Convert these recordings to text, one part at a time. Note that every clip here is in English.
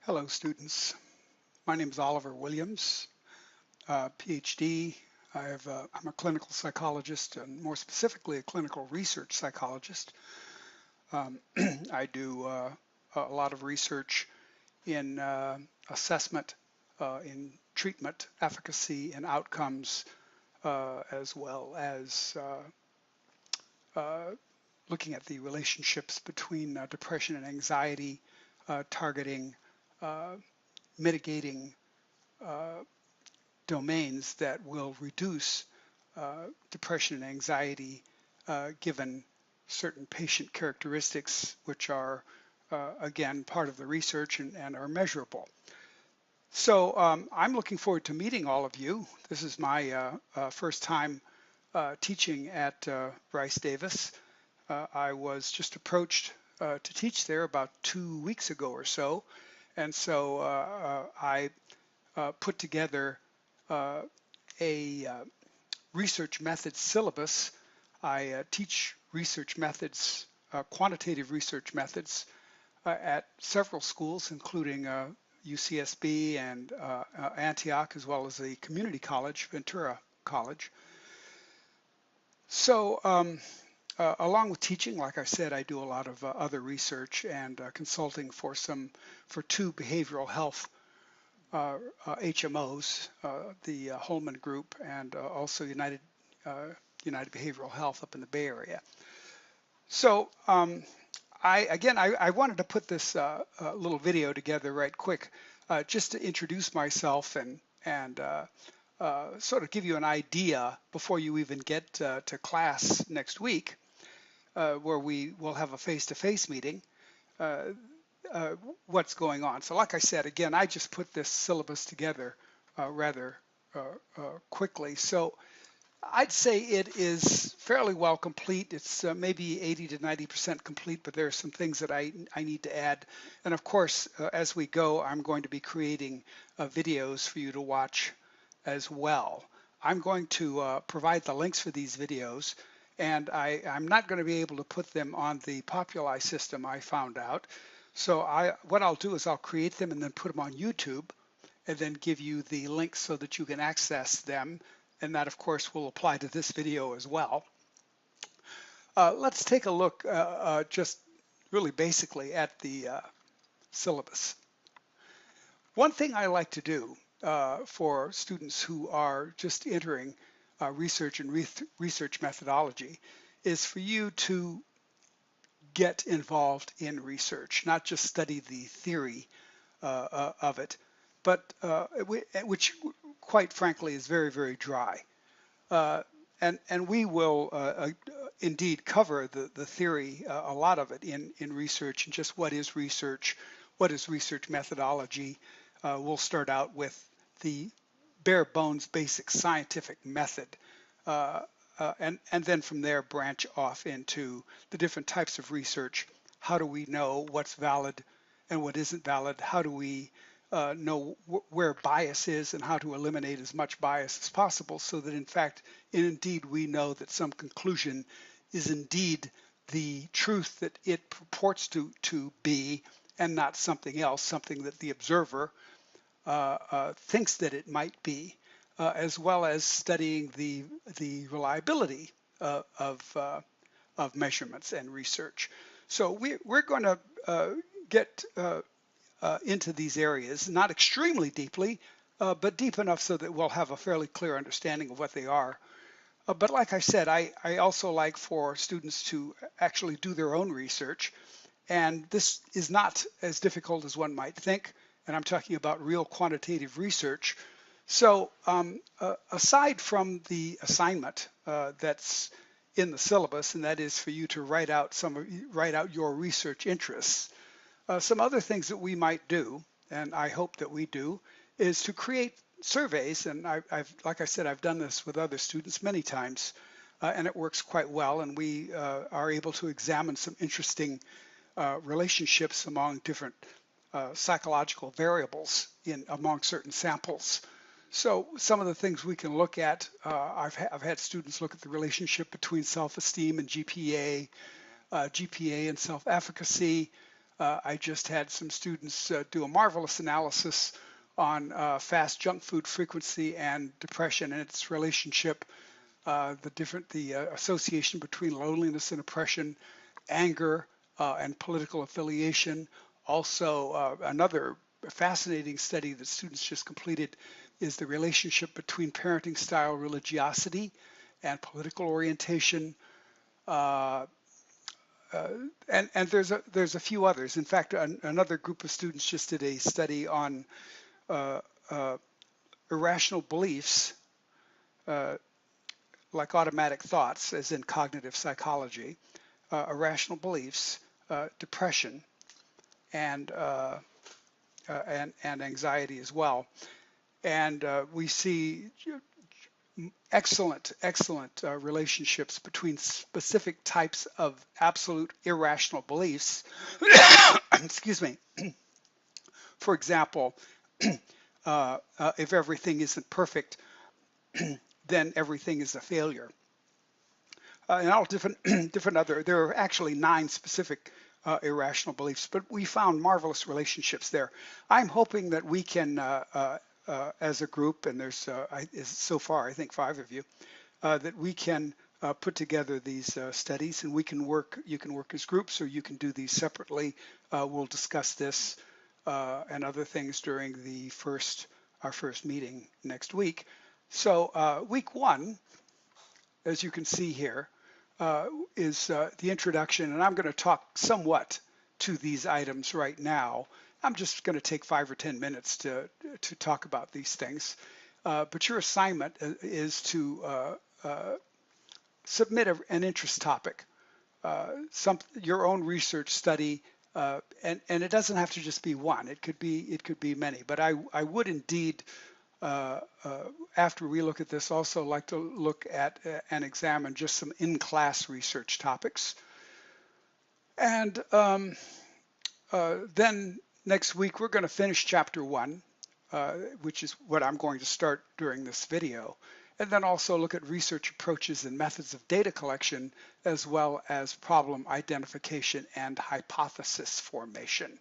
Hello, students. My name is Oliver Williams, PhD. I'm a clinical psychologist and more specifically a clinical research psychologist. Um, I do a lot of research in assessment, in treatment, efficacy, and outcomes, as well as uh, looking at the relationships between depression and anxiety, targeting, uh, mitigating uh, domains that will reduce depression and anxiety given certain patient characteristics, which are, again, part of the research and are measurable. So I'm looking forward to meeting all of you. This is my first time teaching at Rice Davis. I was just approached to teach there about 2 weeks ago or so. And so I put together uh, a research methods syllabus. I teach research methods, quantitative research methods at several schools, including UCSB and Antioch, as well as the community college, Ventura College. So along with teaching, like I said, I do a lot of other research and consulting for two behavioral health HMOs, the Holman Group and also United Behavioral Health up in the Bay Area. So I wanted to put this little video together right quick, just to introduce myself and sort of give you an idea before you even get to class next week, where we will have a face-to-face meeting. Uh, what's going on. So like I said, again, I just put this syllabus together rather quickly. So I'd say it is fairly well complete. It's maybe 80 to 90% complete, but there are some things that I need to add. And of course, as we go, I'm going to be creating videos for you to watch as well. I'm going to provide the links for these videos, and I'm not going to be able to put them on the Populi system, I found out. So what I'll do is I'll create them and then put them on YouTube and then give you the links so that you can access them. And that, of course, will apply to this video as well. Let's take a look just really basically at the syllabus. One thing I like to do for students who are just entering research and research methodology is for you to get involved in research, not just study the theory of it, but which quite frankly is very, very dry. And we will indeed cover the theory, a lot of it in research and just what is research methodology. We'll start out with the bare bones basic scientific method. And then from there branch off into the different types of research. How do we know what's valid and what isn't valid? How do we know where bias is and how to eliminate as much bias as possible so that in fact, indeed, we know that some conclusion is indeed the truth that it purports to be and not something else, something that the observer thinks that it might be, as well as studying the reliability of measurements and research. So we're going to get into these areas, not extremely deeply, but deep enough so that we'll have a fairly clear understanding of what they are. But like I said, I also like for students to actually do their own research. And this is not as difficult as one might think. And I'm talking about real quantitative research. So aside from the assignment that's in the syllabus, and that is for you to write out your research interests, some other things that we might do, and I hope that we do, is to create surveys. And like I said, I've done this with other students many times, and it works quite well. And we are able to examine some interesting relationships among different psychological variables among certain samples. So some of the things we can look at, I've had students look at the relationship between self-esteem and GPA, GPA and self-efficacy, I just had some students do a marvelous analysis on fast junk food frequency and depression and its relationship, the association between loneliness and depression, anger, and political affiliation. Also, another fascinating study that students just completed is the relationship between parenting style religiosity and political orientation. Uh, and there's a few others. In fact, another group of students just did a study on uh, uh, irrational beliefs, uh, like automatic thoughts, as in cognitive psychology, irrational beliefs, depression, and, uh, and anxiety as well. And we see excellent relationships between specific types of absolute irrational beliefs. Excuse me. For example, if everything isn't perfect, then everything is a failure. And all different other, there are actually 9 specific irrational beliefs, but we found marvelous relationships there. I'm hoping that we can, as a group, and there's so far I think 5 of you, that we can put together these studies, and we can work. You can work as groups, or you can do these separately. We'll discuss this and other things during our first meeting next week. So week 1, as you can see here, is the introduction, and I'm going to talk somewhat to these items right now. I'm just going to take 5 or 10 minutes to talk about these things. But your assignment is to submit an interest topic, your own research study, and it doesn't have to just be one. It could be many. But I would indeed, after we look at this, also like to look at and examine just some in-class research topics. And then next week we're going to finish chapter 1, which is what I'm going to start during this video, and then also look at research approaches and methods of data collection, as well as problem identification and hypothesis formation.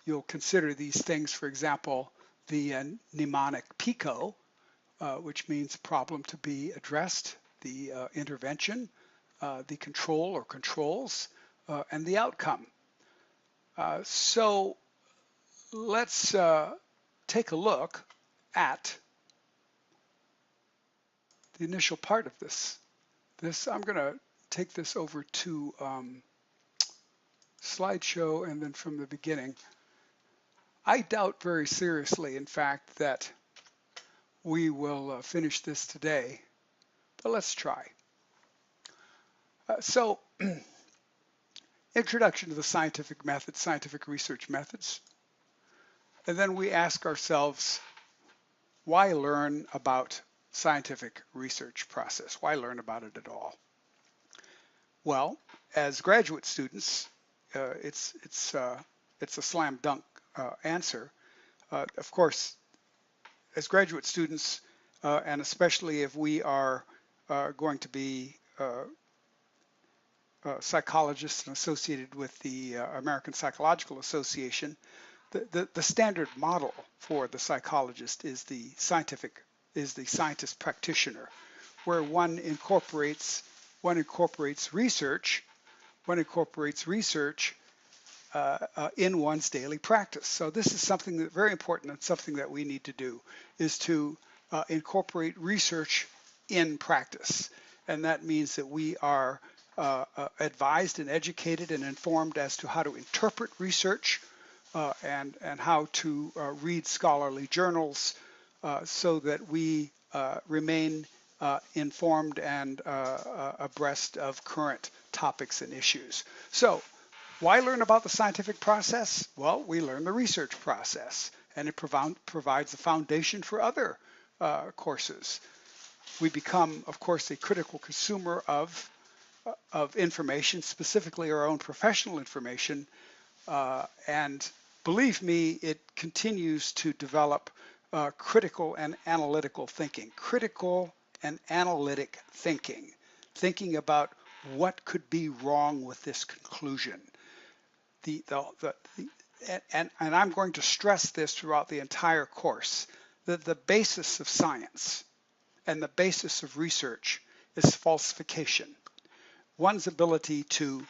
You'll consider these things, for example, the mnemonic PICO, which means problem to be addressed, the intervention, the control or controls, and the outcome. So let's take a look at the initial part of this. I'm going to take this over to slideshow, and then from the beginning. I doubt very seriously, in fact, that we will finish this today, but let's try. So, introduction to the scientific methods, scientific research methods. And then we ask ourselves, why learn about scientific research process? Why learn about it at all? Well, as graduate students, it's a slam dunk answer. Of course, as graduate students, and especially if we are going to be psychologists and associated with the American Psychological Association, the standard model for the psychologist is the scientist practitioner, where one incorporates research in one's daily practice. So this is something that very important, and something that we need to do, is to incorporate research in practice. And that means that we are advised and educated and informed as to how to interpret research and how to read scholarly journals so that we remain informed and abreast of current topics and issues. So why learn about the scientific process? Well, we learn the research process, and it provides a foundation for other courses. We become, of course, a critical consumer of information, specifically our own professional information, and believe me, it continues to develop critical and analytical thinking. Critical and analytic thinking about what could be wrong with this conclusion. And I'm going to stress this throughout the entire course, that the basis of science and the basis of research is falsification. One's ability to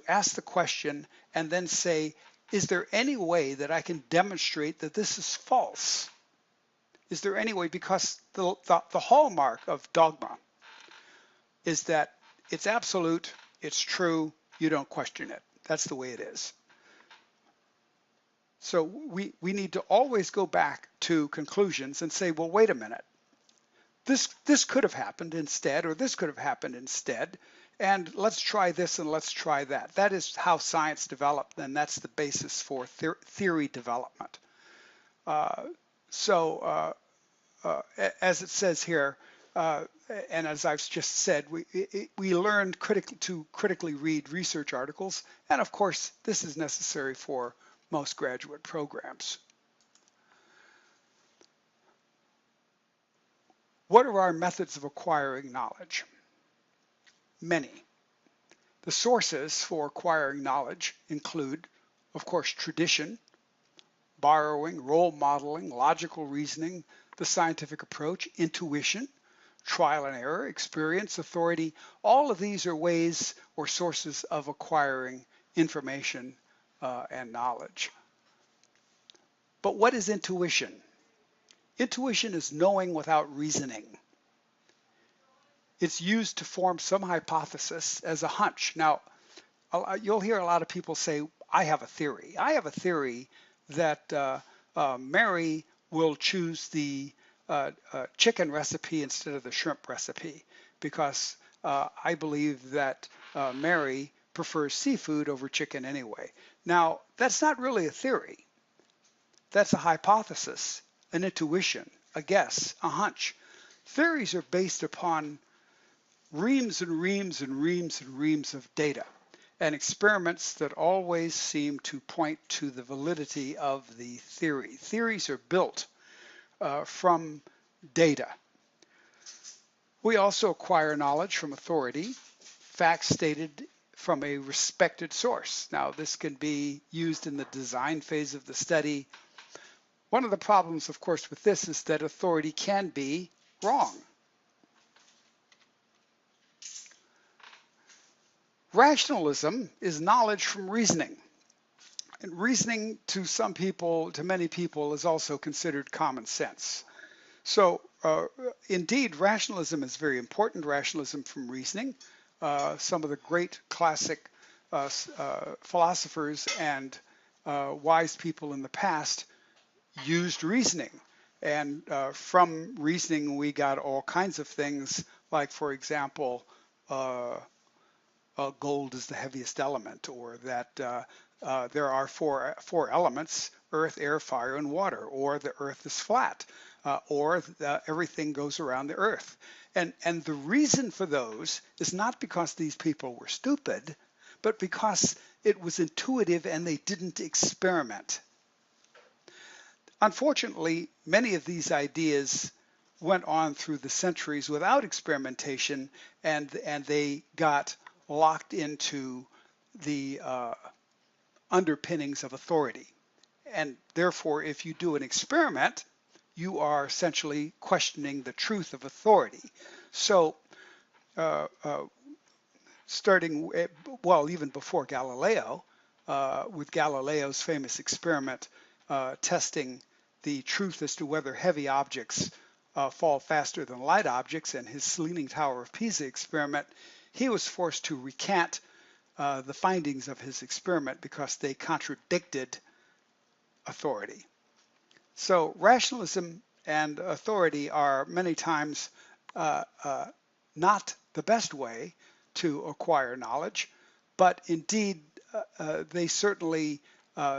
ask the question and then say, is there any way that I can demonstrate that this is false? Is there any way? Because the hallmark of dogma is that it's absolute, it's true, you don't question it. That's the way it is. So we need to always go back to conclusions and say, well, wait a minute. This could have happened instead, or this could have happened instead, and let's try this and let's try that. That is how science developed, and that's the basis for theory development. As it says here, and as I've just said, we learned to critically read research articles, and of course, this is necessary for most graduate programs. What are our methods of acquiring knowledge? Many. The sources for acquiring knowledge include, of course, tradition, borrowing, role modeling, logical reasoning, the scientific approach, intuition, trial and error, experience, authority. All of these are ways or sources of acquiring information and knowledge. But what is intuition? Intuition is knowing without reasoning. It's used to form some hypothesis as a hunch. Now, you'll hear a lot of people say, I have a theory. I have a theory that Mary will choose the chicken recipe instead of the shrimp recipe because I believe that Mary prefers seafood over chicken anyway. Now, that's not really a theory. That's a hypothesis, an intuition, a guess, a hunch. Theories are based upon reams and reams and reams and reams of data and experiments that always seem to point to the validity of the theory. Theories are built from data. We also acquire knowledge from authority, facts stated from a respected source. Now, this can be used in the design phase of the study. One of the problems, of course, with this is that authority can be wrong. Rationalism is knowledge from reasoning. And reasoning to some people, to many people, is also considered common sense. So indeed, rationalism is very important, rationalism from reasoning. Some of the great classic philosophers and wise people in the past used reasoning. And from reasoning, we got all kinds of things, like, for example, gold is the heaviest element, or that there are four elements, earth, air, fire, and water, or the earth is flat, or everything goes around the earth. And the reason for those is not because these people were stupid, but because it was intuitive and they didn't experiment. Unfortunately, many of these ideas went on through the centuries without experimentation, and they got locked into the underpinnings of authority. And therefore, if you do an experiment, you are essentially questioning the truth of authority. So starting, well, even before Galileo, with Galileo's famous experiment testing the truth as to whether heavy objects fall faster than light objects, and his Leaning Tower of Pisa experiment, he was forced to recant the findings of his experiment because they contradicted authority. So rationalism and authority are many times not the best way to acquire knowledge, but indeed they certainly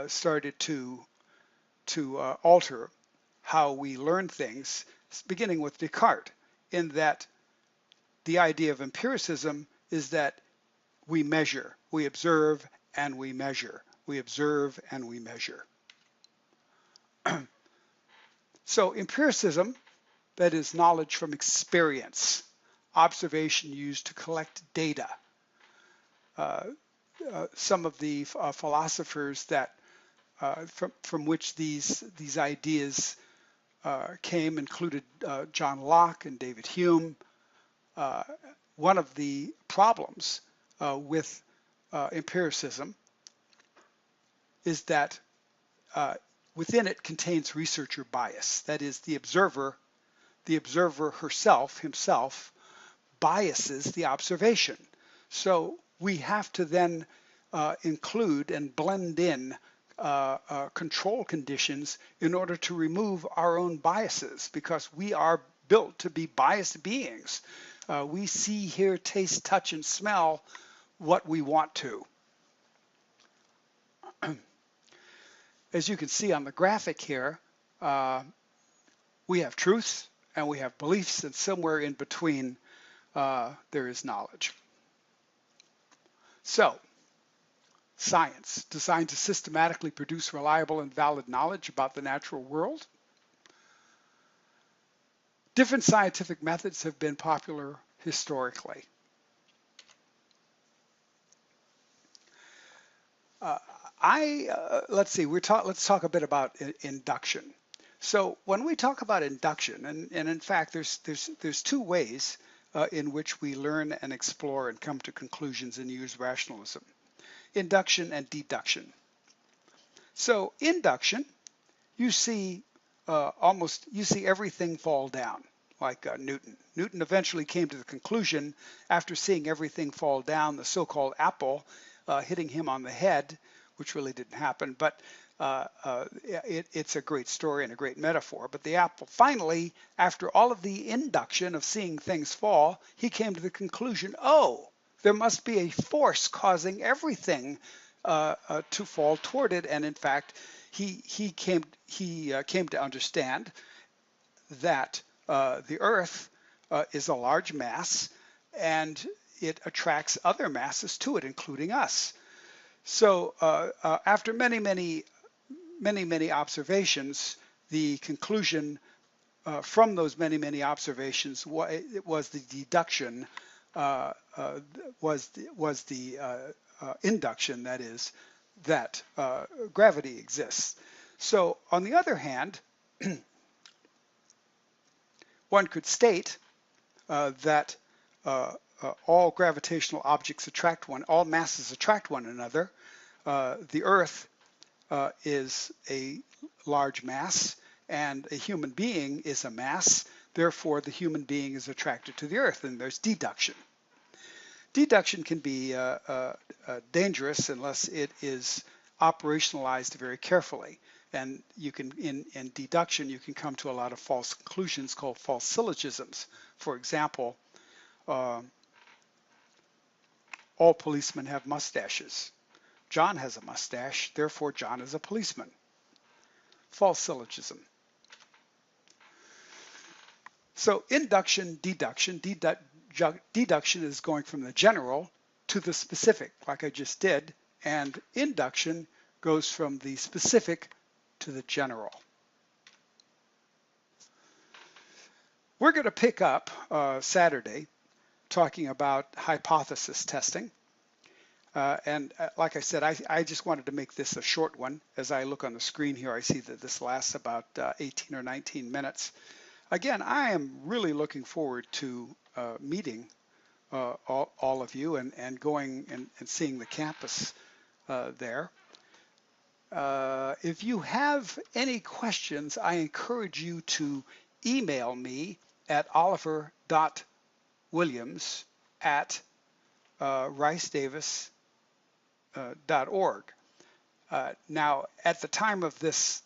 started to alter how we learn things, beginning with Descartes, in that the idea of empiricism is that we measure, we observe, and we measure. We observe and we measure. So empiricism, that is knowledge from experience, observation used to collect data, uh, some of the philosophers that from which these ideas came included John Locke and David Hume. Uh, One of the problems with empiricism is that within it contains researcher bias. That is, the observer himself, biases the observation. So we have to then include and blend in control conditions in order to remove our own biases, because we are built to be biased beings. We see, hear, taste, touch, and smell what we want to. As you can see on the graphic here, we have truths and we have beliefs, and somewhere in between there is knowledge. So, science, designed to systematically produce reliable and valid knowledge about the natural world. Different scientific methods have been popular historically. Let's see. Let's talk a bit about induction. So when we talk about induction, and in fact, there's two ways in which we learn and explore and come to conclusions and use rationalism: induction and deduction. So induction, you see everything fall down, like Newton. Newton eventually came to the conclusion, after seeing everything fall down, the so-called apple hitting him on the head, which really didn't happen, but it's a great story and a great metaphor. But the apple, finally, after all of the induction of seeing things fall, he came to the conclusion, oh, there must be a force causing everything to fall toward it. And in fact, he came to understand that the Earth is a large mass, and it attracts other masses to it, including us. So after many observations, the conclusion from those many observations was the deduction, was the induction, that is, that gravity exists. So on the other hand, one could state that all gravitational objects all masses attract one another. The Earth is a large mass, and a human being is a mass. Therefore, the human being is attracted to the Earth, and there's deduction. Deduction can be dangerous unless it is operationalized very carefully. And you can, in deduction, you can come to a lot of false conclusions called false syllogisms. For example, all policemen have mustaches. John has a mustache, therefore John is a policeman. False syllogism. So induction, deduction. Deduction is going from the general to the specific, like I just did, and induction goes from the specific to the general. We're going to pick up Saturday talking about hypothesis testing. And like I said, I just wanted to make this a short one. As I look on the screen here, I see that this lasts about 18 or 19 minutes. Again, I am really looking forward to meeting all of you and going and seeing the campus there. If you have any questions, I encourage you to email me at oliver.williams@ricedavis.org. Now, at the time of this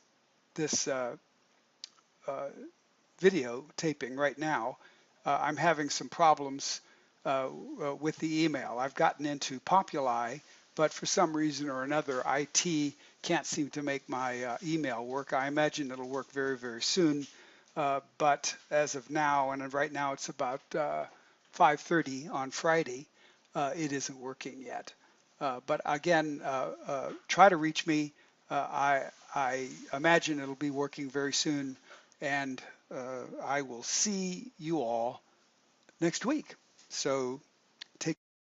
video taping right now, I'm having some problems with the email. I've gotten into Populi, but for some reason or another, IT can't seem to make my email work. I imagine it'll work very, very soon. But as of now, and right now it's about 5:30 on Friday, it isn't working yet. But again, try to reach me. I imagine it'll be working very soon, and I will see you all next week. So